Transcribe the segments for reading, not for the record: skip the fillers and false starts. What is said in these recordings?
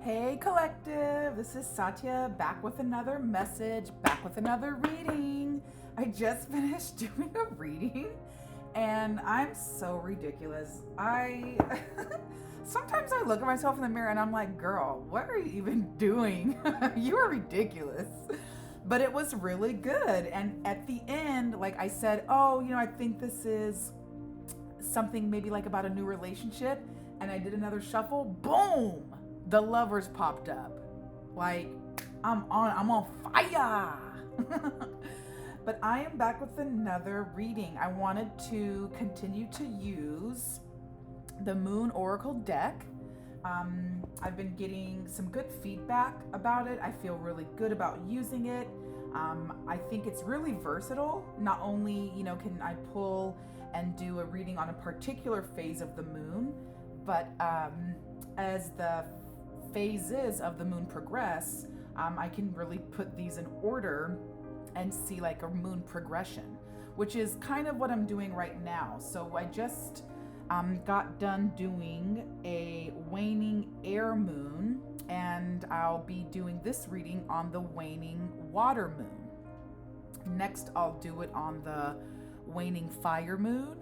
Hey collective, this is Satya back with another message, back with another reading. I just finished doing a reading and I'm so ridiculous. Sometimes I look at myself in the mirror and I'm like, girl, what are you even doing? You are ridiculous. But it was really good. And at the end, like I said, I think this is something maybe like about a new relationship. And I did another shuffle, boom! The lovers popped up. Like, I'm on fire. But I am back with another reading. I wanted to continue to use the Moon Oracle deck. I've been getting some good feedback about it. I feel really good about using it. I think it's really versatile. Not only, can I pull and do a reading on a particular phase of the moon, but as the phases of the moon progress, I can really put these in order and see like a moon progression, which is kind of what I'm doing right now. So I just got done doing a waning air moon, and I'll be doing this reading on the waning water moon. Next, I'll do it on the waning fire moon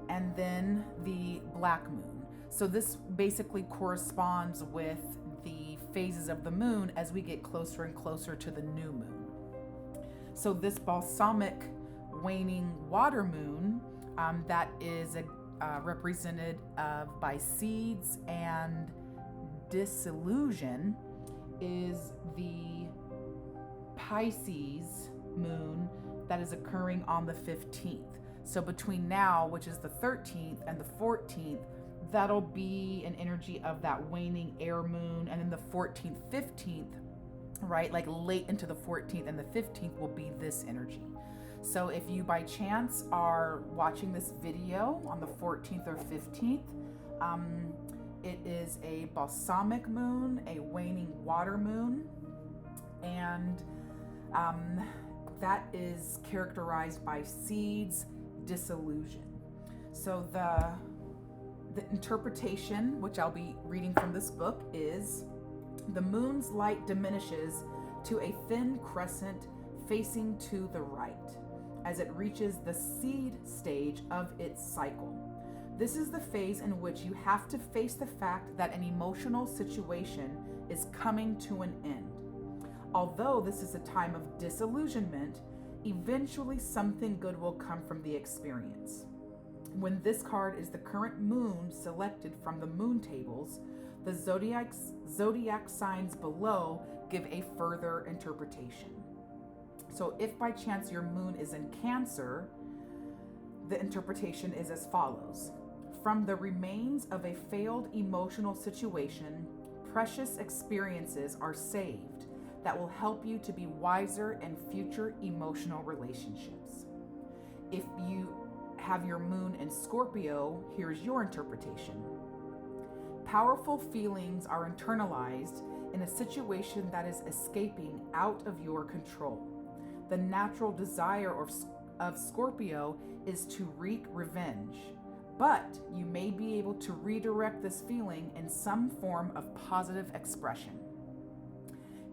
and then the black moon. So this basically corresponds with the phases of the moon as we get closer and closer to the new moon. So this balsamic waning water moon, that is represented by seeds and disillusion, is the Pisces moon that is occurring on the 15th. So between now, which is the 13th, and the 14th, that'll be an energy of that waning air moon. And then the 14th, 15th, right? Like late into the 14th and the 15th will be this energy. So if you by chance are watching this video on the 14th or 15th, it is a balsamic moon, a waning water moon, and that is characterized by seeds, disillusion. So the interpretation, which I'll be reading from this book, is the moon's light diminishes to a thin crescent facing to the right as it reaches the seed stage of its cycle. This is the phase in which you have to face the fact that an emotional situation is coming to an end. Although this is a time of disillusionment, eventually something good will come from the experience. When this card is the current moon selected from the moon tables, the zodiac signs below give a further interpretation. So if by chance your moon is in Cancer, the interpretation is as follows. From the remains of a failed emotional situation, precious experiences are saved that will help you to be wiser in future emotional relationships. If you have your moon in Scorpio, here's your interpretation. Powerful feelings are internalized in a situation that is escaping out of your control. The natural desire of Scorpio is to wreak revenge, but you may be able to redirect this feeling in some form of positive expression.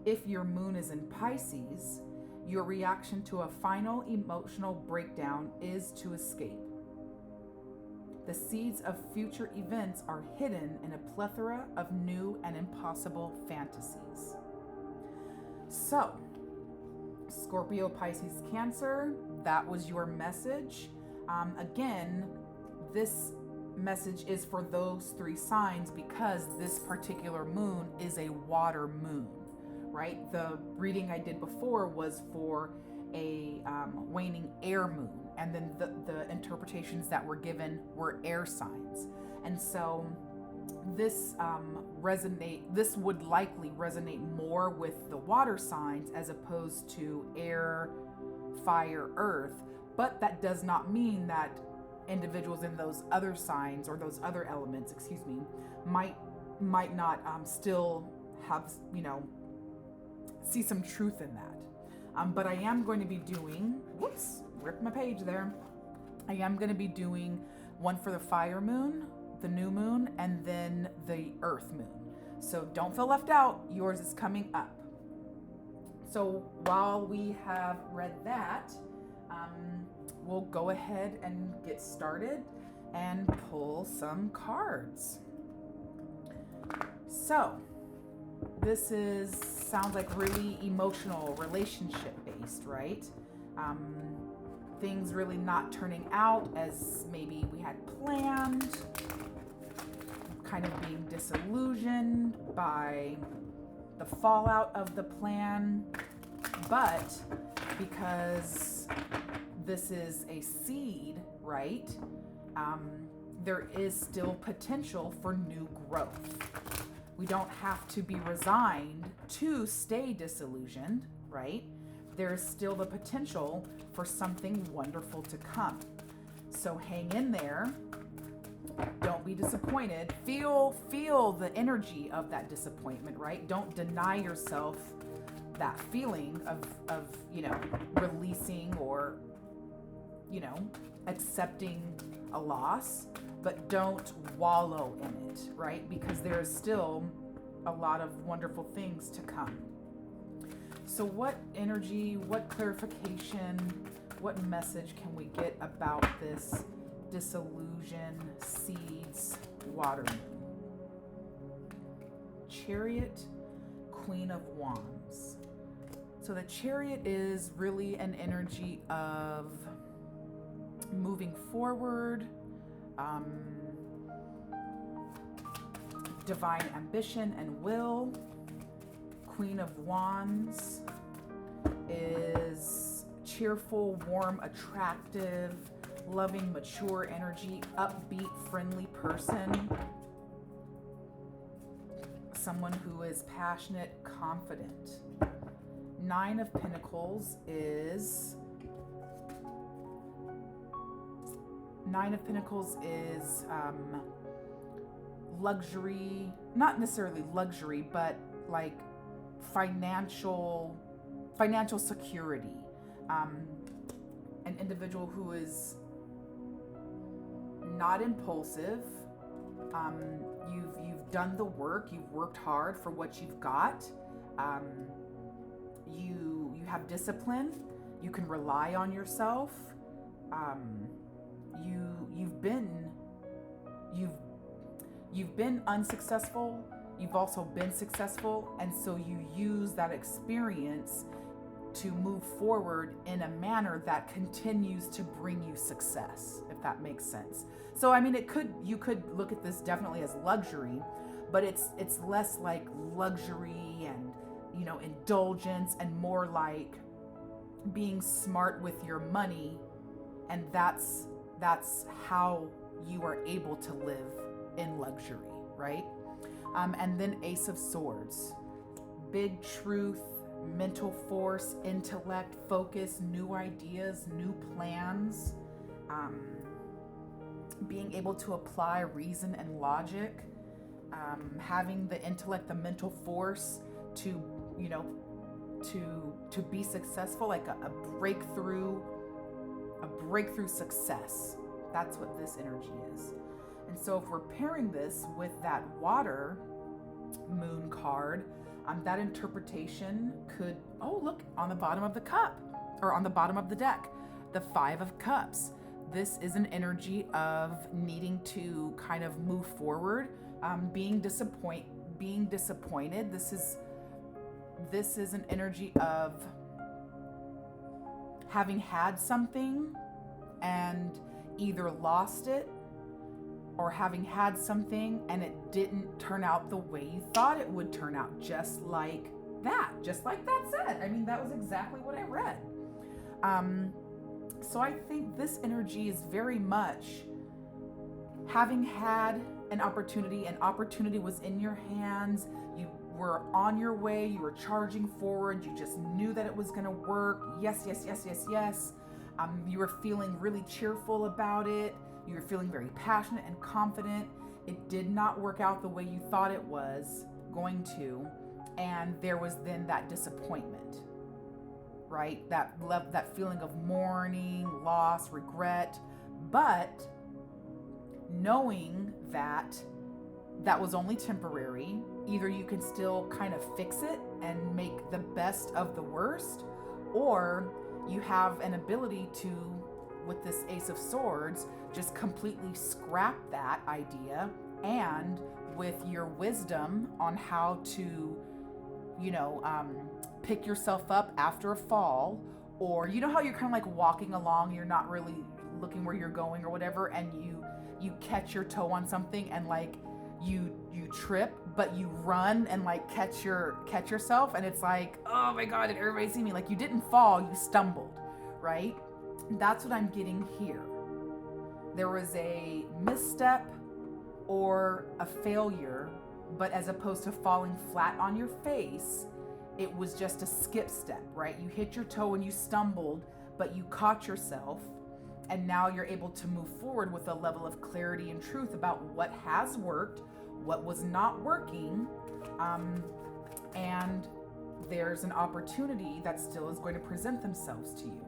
If your moon is in Pisces, your reaction to a final emotional breakdown is to escape. The seeds of future events are hidden in a plethora of new and impossible fantasies. So, Scorpio, Pisces, Cancer, that was your message. Again, this message is for those three signs because this particular moon is a water moon, right? The reading I did before was for a waning air moon, and then the interpretations that were given were air signs. And so this would likely resonate more with the water signs as opposed to air, fire, earth, but that does not mean that individuals in those other signs or those other elements, might not still have, see some truth in that. But I am going to be doing, ripped my page there. I am going to be doing one for the fire moon, the new moon, and then the earth moon. So don't feel left out. Yours is coming up. So while we have read that, we'll go ahead and get started and pull some cards. So this sounds like really emotional, relationship based, right? Things really not turning out as maybe we had planned, kind of being disillusioned by the fallout of the plan, but because this is a seed, right? There is still potential for new growth. We don't have to be resigned to stay disillusioned, right? There is still the potential for something wonderful to come. So hang in there. Don't be disappointed. Feel the energy of that disappointment, right? Don't deny yourself that feeling of releasing or, accepting a loss, but don't wallow in it, right? Because there is still a lot of wonderful things to come. So what energy, what clarification, what message can we get about this disillusion seeds water moon? Chariot, Queen of Wands. So the Chariot is really an energy of moving forward, divine ambition and will. Queen of Wands is cheerful, warm, attractive, loving, mature energy, upbeat, friendly person. Someone who is passionate, confident. Nine of Pentacles is luxury, not necessarily luxury, but like financial security. An individual who is not impulsive. You've done the work. You've worked hard for what you've got. You have discipline. You can rely on yourself. You've been unsuccessful. You've also been successful, and so you use that experience to move forward in a manner that continues to bring you success, if that makes sense. So I mean, you could look at this definitely as luxury, but it's less like luxury and indulgence, and more like being smart with your money, and that's how you are able to live in luxury, right? And then Ace of Swords, big truth, mental force, intellect, focus, new ideas, new plans, being able to apply reason and logic, having the intellect, the mental force to be successful, like a breakthrough success. That's what this energy is. And so if we're pairing this with that water moon card, that interpretation could, look, on the bottom of the cup, or on the bottom of the deck, the Five of Cups. This is an energy of needing to kind of move forward, being disappointed. This is an energy of having had something and either lost it, or having had something and it didn't turn out the way you thought it would turn out, just like that said. I mean, that was exactly what I read. So I think this energy is very much having had an opportunity was in your hands, you were on your way, you were charging forward, you just knew that it was going to work. Yes. You were feeling really cheerful about it. You were feeling very passionate and confident. It did not work out the way you thought it was going to. And there was then that disappointment, right? That feeling of mourning, loss, regret. But knowing that was only temporary, either you can still kind of fix it and make the best of the worst, or you have an ability to, with this Ace of Swords, just completely scrap that idea, and with your wisdom on how to, pick yourself up after a fall, or you know how you're kind of like walking along, you're not really looking where you're going or whatever, and you catch your toe on something and like you trip, but you run and like catch yourself, and it's like, oh my God, did everybody see me? Like, you didn't fall, you stumbled, right? That's what I'm getting here. There was a misstep or a failure, but as opposed to falling flat on your face, it was just a skip step, right? You hit your toe and you stumbled, but you caught yourself, and now you're able to move forward with a level of clarity and truth about what has worked, what was not working, and there's an opportunity that still is going to present themselves to you.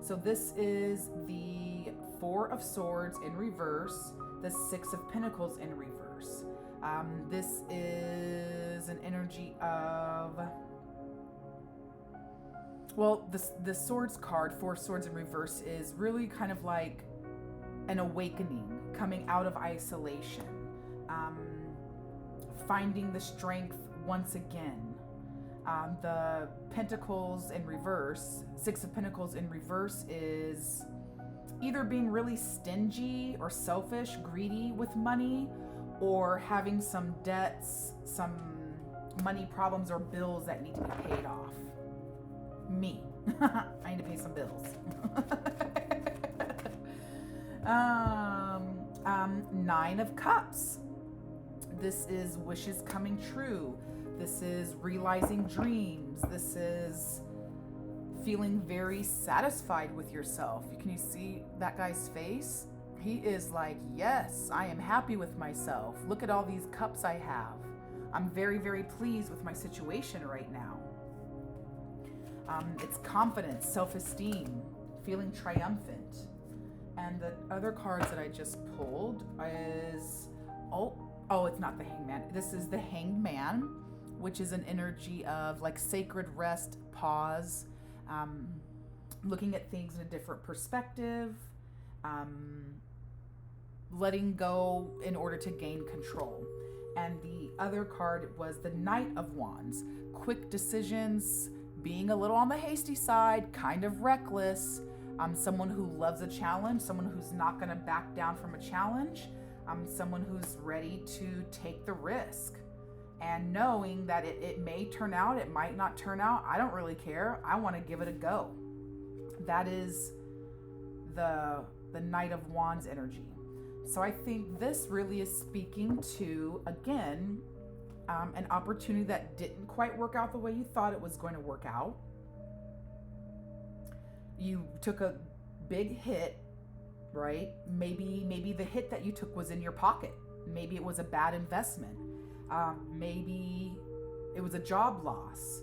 So this is the Four of Swords in reverse, the Six of Pentacles in reverse. This is an energy of, well, the Swords card, Four Swords in reverse, is really kind of like an awakening, coming out of isolation, finding the strength once again. The Pentacles in reverse, Six of Pentacles in reverse, is either being really stingy or selfish, greedy with money, or having some debts, some money problems or bills that need to be paid off. Me. I need to pay some bills. Nine of Cups. This is wishes coming true. This is realizing dreams. This is feeling very satisfied with yourself. Can you see that guy's face? He is like, yes, I am happy with myself. Look at all these cups I have. I'm very, very pleased with my situation right now. It's confidence, self-esteem, feeling triumphant. And the other cards that I just pulled is, oh, it's not the Hangman. This is the Hanged Man, which is an energy of like sacred rest, pause, looking at things in a different perspective, letting go in order to gain control. And the other card was the Knight of Wands, quick decisions, being a little on the hasty side, kind of reckless, someone who loves a challenge, someone who's not going to back down from a challenge, someone who's ready to take the risk, and knowing that it may turn out, it might not turn out. I don't really care. I want to give it a go. That is the Knight of Wands energy. So I think this really is speaking to, again, an opportunity that didn't quite work out the way you thought it was going to work out. You took a big hit, right? Maybe the hit that you took was in your pocket. Maybe it was a bad investment. Maybe it was a job loss.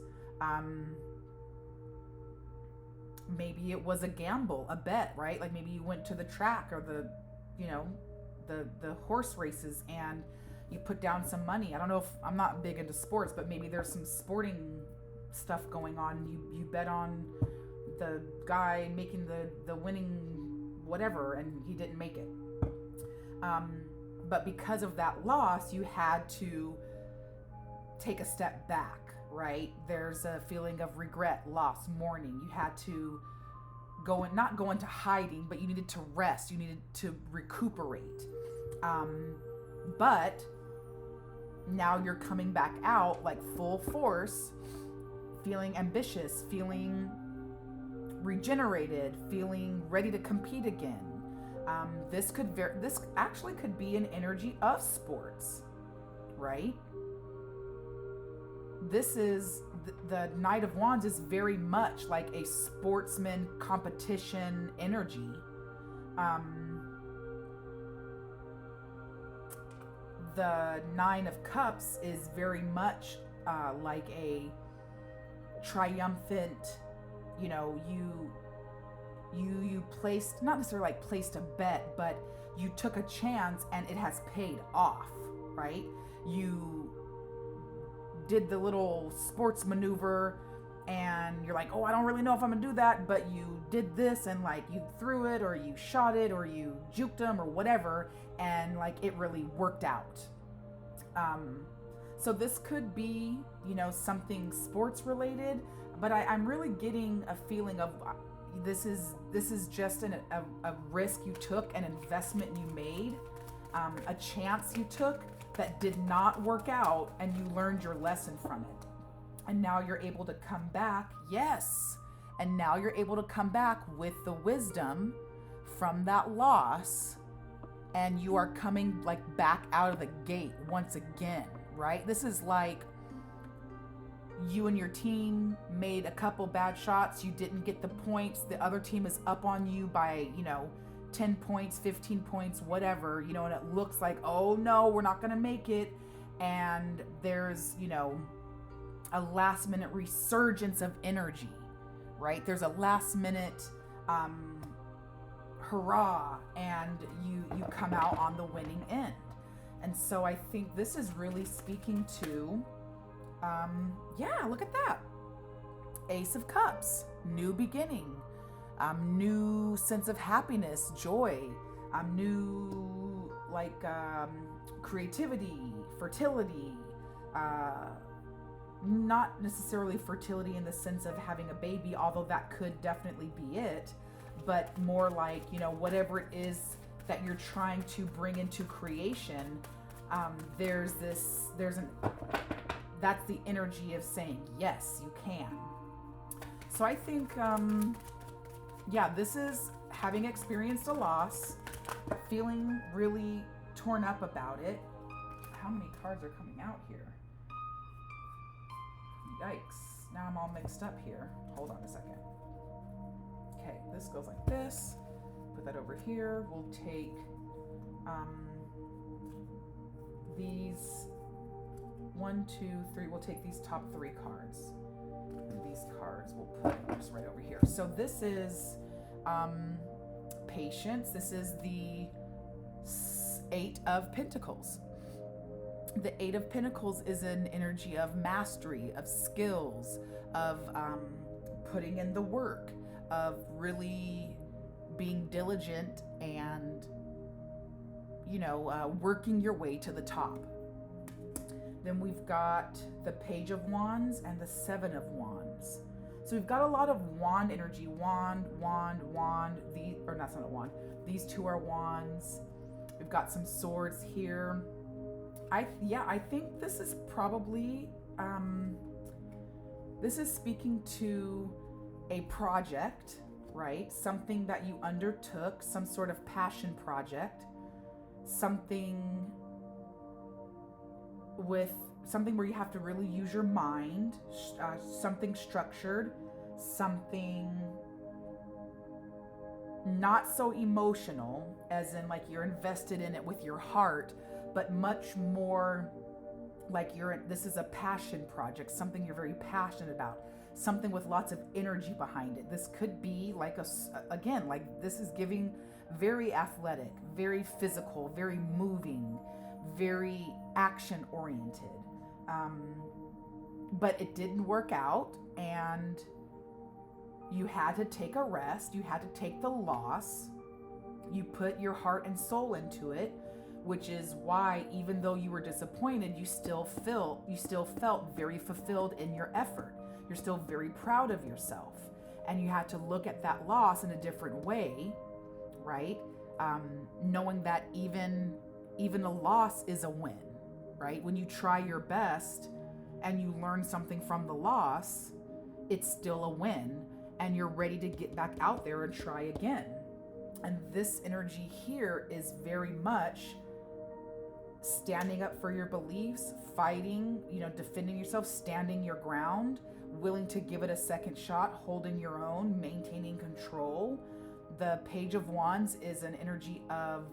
Maybe it was a gamble, a bet, right? Like maybe you went to the track or the horse races and you put down some money. I don't know if, I'm not big into sports, but maybe there's some sporting stuff going on. You bet on the guy making the winning whatever, and he didn't make it. But because of that loss, you had to take a step back, right? There's a feeling of regret, loss, mourning. You had to not go into hiding, but you needed to rest. You needed to recuperate. But now you're coming back out like full force, feeling ambitious, feeling regenerated, feeling ready to compete again. This actually could be an energy of sports, right? This is the Knight of Wands is very much like a sportsman competition energy. The Nine of Cups is very much like a triumphant, you placed, not necessarily like placed a bet, but you took a chance and it has paid off, right? You did the little sports maneuver and you're like, oh, I don't really know if I'm gonna do that, but you did this and like you threw it or you shot it or you juked them or whatever, and like it really worked out. So this could be, you know, something sports related, but I'm really getting a feeling of this is just a risk you took, an investment you made, a chance you took that did not work out, and you learned your lesson from it. And now you're able to come back. Yes. And now you're able to come back with the wisdom from that loss, and you are coming like back out of the gate once again, right? This is like you and your team made a couple bad shots. You didn't get the points. The other team is up on you by, you know, 10 points, 15 points, whatever, you know, and it looks like, oh no, we're not going to make it. And there's, you know, a last minute resurgence of energy, right? There's a last minute hurrah, and you come out on the winning end. And so I think this is really speaking to, yeah, look at that. Ace of Cups, new beginning, new sense of happiness, joy, new like creativity, fertility, not necessarily fertility in the sense of having a baby, although that could definitely be it, but more like, you know, whatever it is that you're trying to bring into creation, that's the energy of saying, yes, you can. So I think, yeah, this is having experienced a loss, feeling really torn up about it. How many cards are coming out here? Yikes. Now I'm all mixed up here. Hold on a second. Okay, this goes like this. Put that over here. We'll take these 1, 2, 3. We'll take these top 3 cards. And these cards we'll put just right over here. So this is patience. This is the 8 of Pentacles. The 8 of Pentacles is an energy of mastery, of skills, of putting in the work, of really being diligent and, you know, working your way to the top. Then we've got the Page of Wands and the 7 of Wands. So we've got a lot of wand energy. Wand. That's not a wand. These 2 are wands. We've got some swords here. I think this is probably, this is speaking to a project, right? Something that you undertook, some sort of passion project, something where you have to really use your mind, something structured, something not so emotional, as in like you're invested in it with your heart, but much more like this is a passion project, something you're very passionate about, something with lots of energy behind it. This could be like like this is giving very athletic, very physical, very moving, very action oriented. But it didn't work out, and you had to take a rest. You had to take the loss. You put your heart and soul into it, which is why, even though you were disappointed, you still felt very fulfilled in your effort. You're still very proud of yourself, and you had to look at that loss in a different way, right? Knowing that even a loss is a win, right? When you try your best and you learn something from the loss, it's still a win, and you're ready to get back out there and try again. And this energy here is very much standing up for your beliefs, fighting, defending yourself, standing your ground, willing to give it a second shot, holding your own, maintaining control. The Page of Wands is an energy of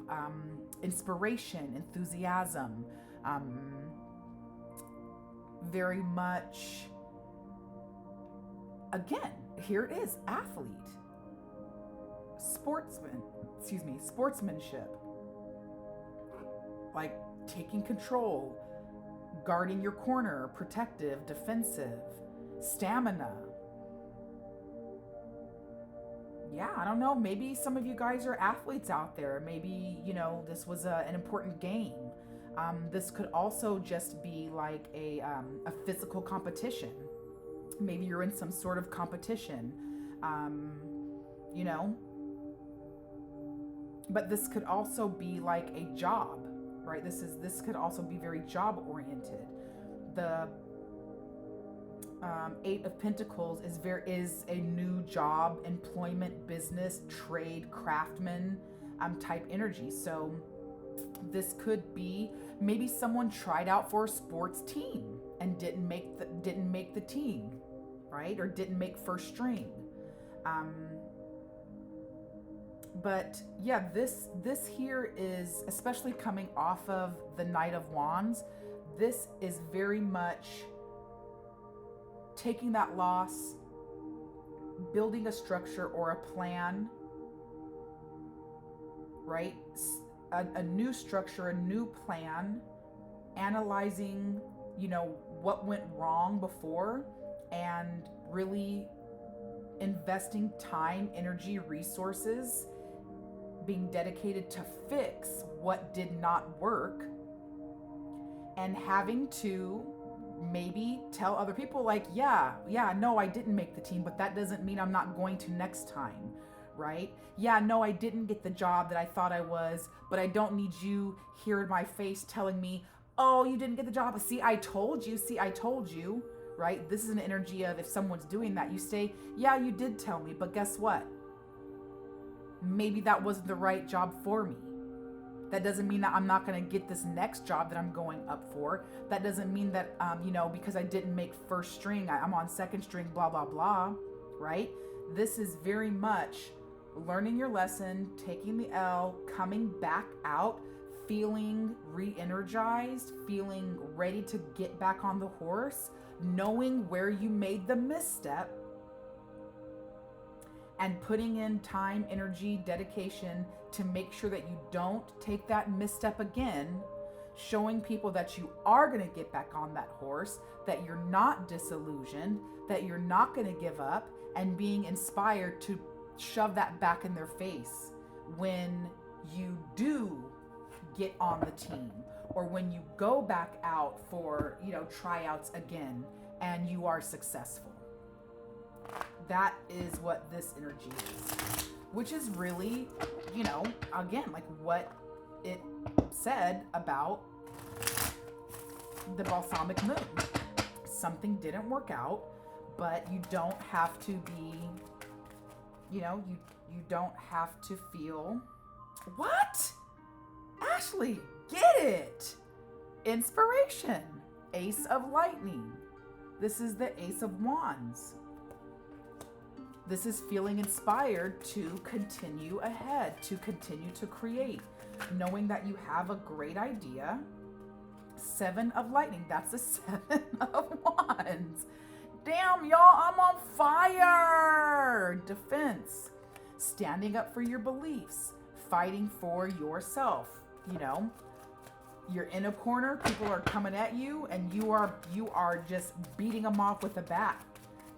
inspiration, enthusiasm, very much, again, here it is, athlete, sportsmanship, like taking control, guarding your corner, protective, defensive, stamina. Yeah, I don't know. Maybe some of you guys are athletes out there. Maybe, this was an important game. This could also just be like a physical competition. Maybe you're in some sort of competition, But this could also be like a job, right? This could also be very job oriented. The Eight of Pentacles is a new job, employment, business, trade, craftsman type energy. So this could be maybe someone tried out for a sports team and didn't make the team, right? Or didn't make first string. But yeah, this here is, especially coming off of the Knight of Wands, this is very much taking that loss, building a structure or a plan, right? A new structure, a new plan, analyzing, what went wrong before, and really investing time, energy, resources, being dedicated to fix what did not work, and having to maybe tell other people like, no, I didn't make the team, but that doesn't mean I'm not going to next time, right? Yeah, no, I didn't get the job that I thought I was, but I don't need you here in my face telling me, oh, you didn't get the job. See, I told you, right? This is an energy of, if someone's doing that, you say, yeah, you did tell me, but guess what? Maybe that wasn't the right job for me. That doesn't mean that I'm not going to get this next job that I'm going up for. That doesn't mean that, because I didn't make first string, I'm on second string, blah, blah, blah, right? This is very much learning your lesson, taking the L, coming back out, feeling re-energized, feeling ready to get back on the horse, knowing where you made the misstep, and putting in time, energy, dedication to make sure that you don't take that misstep again, showing people that you are going to get back on that horse, that you're not disillusioned, that you're not going to give up, and being inspired to shove that back in their face when you do get on the team, or when you go back out for, tryouts again and you are successful. That is what this energy is, which is really, again, like what it said about the balsamic moon. Something didn't work out, but you don't have to be, you don't have to feel, what? Ashley, get it. Inspiration, Ace of Lightning. This is the Ace of Wands. This is feeling inspired to continue ahead, to continue to create, knowing that you have a great idea. Seven of Lightning, that's the Seven of Wands. Damn, y'all, I'm on fire. Defense, standing up for your beliefs, fighting for yourself. You're in a corner, people are coming at you, and you are just beating them off with a bat.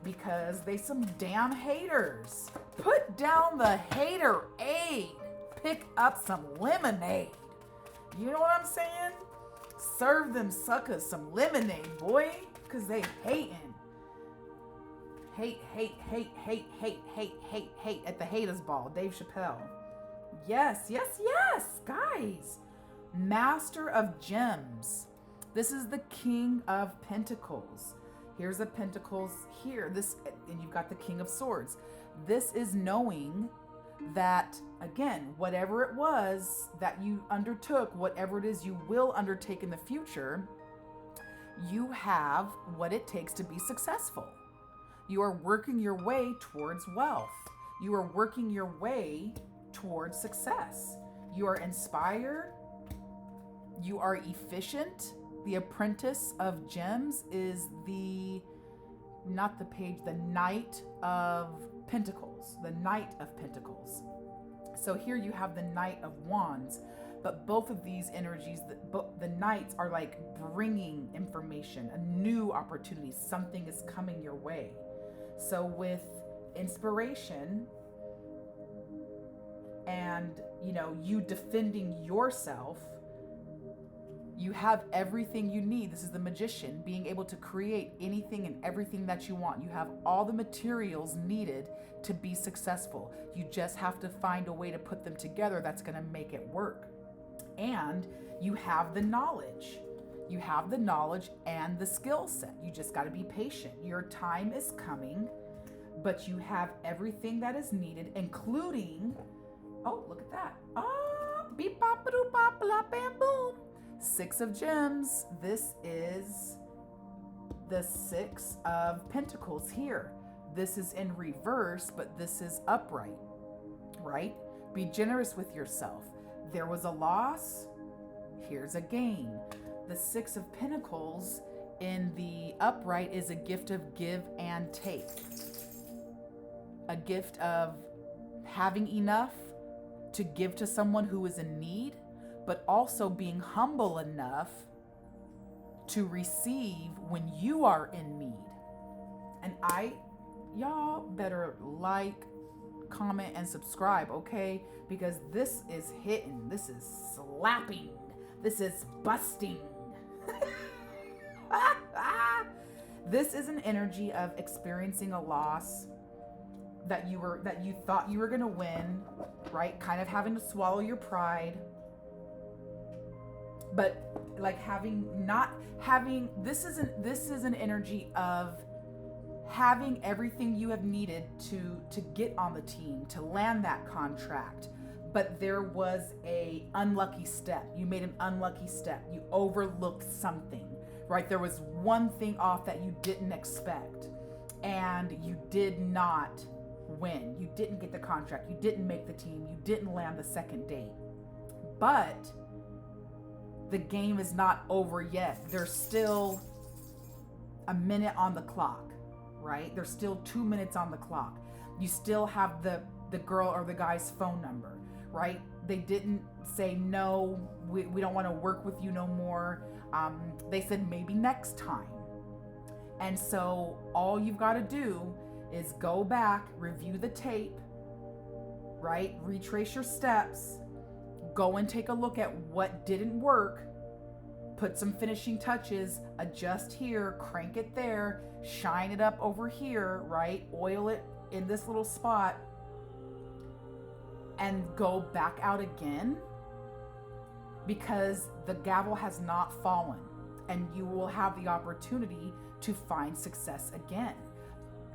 Because they some damn haters. Put down the hater-ade. Pick up some lemonade. You know what I'm saying? Serve them suckers some lemonade, boy. Because they hating. Hate at the haters ball. Dave Chappelle. Yes. Guys. Master of Gems. This is the King of Pentacles. Here's the Pentacles here. And you've got the King of Swords. This is knowing that, again, whatever it was that you undertook, whatever it is you will undertake in the future, you have what it takes to be successful. You are working your way towards wealth. You are working your way towards success. You are inspired. You are efficient. The Apprentice of Gems is the Knight of Pentacles. The Knight of Pentacles. So here you have the Knight of Wands. But both of these energies, the Knights are like bringing information, a new opportunity, something is coming your way. So with inspiration and, you defending yourself, you have everything you need. This is the Magician, being able to create anything and everything that you want. You have all the materials needed to be successful. You just have to find a way to put them together that's going to make it work. And you have the knowledge. You have the knowledge and the skill set. You just got to be patient. Your time is coming, but you have everything that is needed, including, oh, look at that. Oh, beep, bop, ba-doo, bop, blah, bam, boom. 6 of Gems. This is the 6 of Pentacles here. This is in reverse, but this is upright, right? Be generous with yourself. There was a loss, here's a gain. The 6 of Pentacles in the upright is a gift of give and take. A gift of having enough to give to someone who is in need, but also being humble enough to receive when you are in need. And y'all better like, comment, and subscribe, okay? Because this is hitting, this is slapping, this is busting. This is an energy of experiencing a loss that you thought you were gonna win, right? Kind of having to swallow your pride. But like this is an energy of having everything you have needed to get on the team, to land that contract. But there was a unlucky step. You made an unlucky step. You overlooked something, right? There was one thing off that you didn't expect, and you did not win. You didn't get the contract. You didn't make the team. You didn't land the second date. But the game is not over yet. There's still a minute on the clock, right? There's still 2 minutes on the clock. You still have the girl or the guy's phone number, right? They didn't say, no, we don't want to work with you no more. They said maybe next time. And so all you've got to do is go back, review the tape, right? Retrace your steps. Go and take a look at what didn't work, put some finishing touches, adjust here, crank it there, shine it up over here, right? Oil it in this little spot, and go back out again, because the gavel has not fallen, and you will have the opportunity to find success again.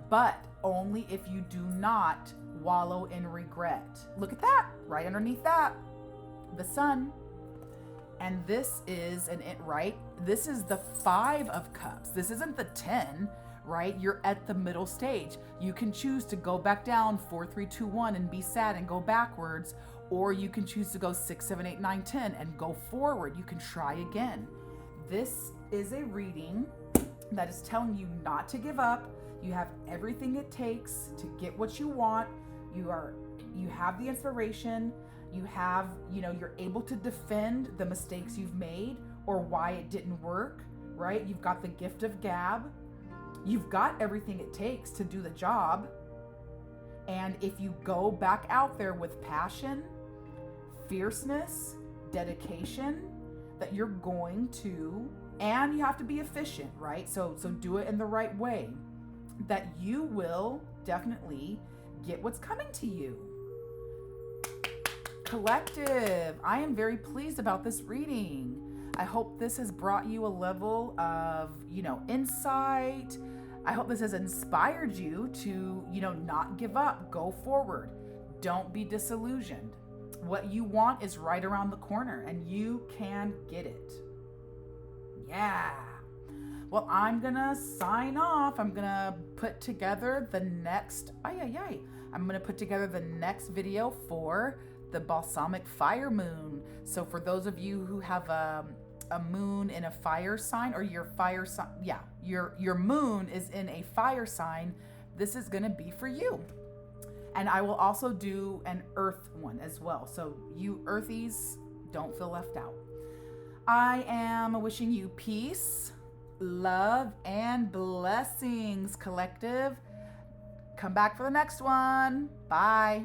But only if you do not wallow in regret. Look at that, right underneath that. The Sun. And this is right? This is the 5 of Cups. This isn't the 10, right? You're at the middle stage. You can choose to go back down 4, 3, 2, 1 and be sad and go backwards, or you can choose to go 6, 7, 8, 9, 10 and go forward. You can try again. This is a reading that is telling you not to give up. You have everything it takes to get what you want. You have the inspiration. You have, you're able to defend the mistakes you've made or why it didn't work, right? You've got the gift of gab. You've got everything it takes to do the job. And if you go back out there with passion, fierceness, dedication, that you're going to, and you have to be efficient, right? So do it in the right way, that you will definitely get what's coming to you. Collective, I am very pleased about this reading. I hope this has brought you a level of, insight. I hope this has inspired you to, not give up, go forward. Don't be disillusioned. What you want is right around the corner, and you can get it. Yeah. Well, I'm gonna sign off. I'm gonna put together the next, I'm gonna put together the next video for the balsamic fire moon. So for those of you who have a moon in a fire sign, or your fire sign, your moon is in a fire sign, this is gonna be for you. And I will also do an earth one as well. So you earthies, Don't feel left out. I am wishing you peace, love, and blessings, collective. Come back for the next one. Bye.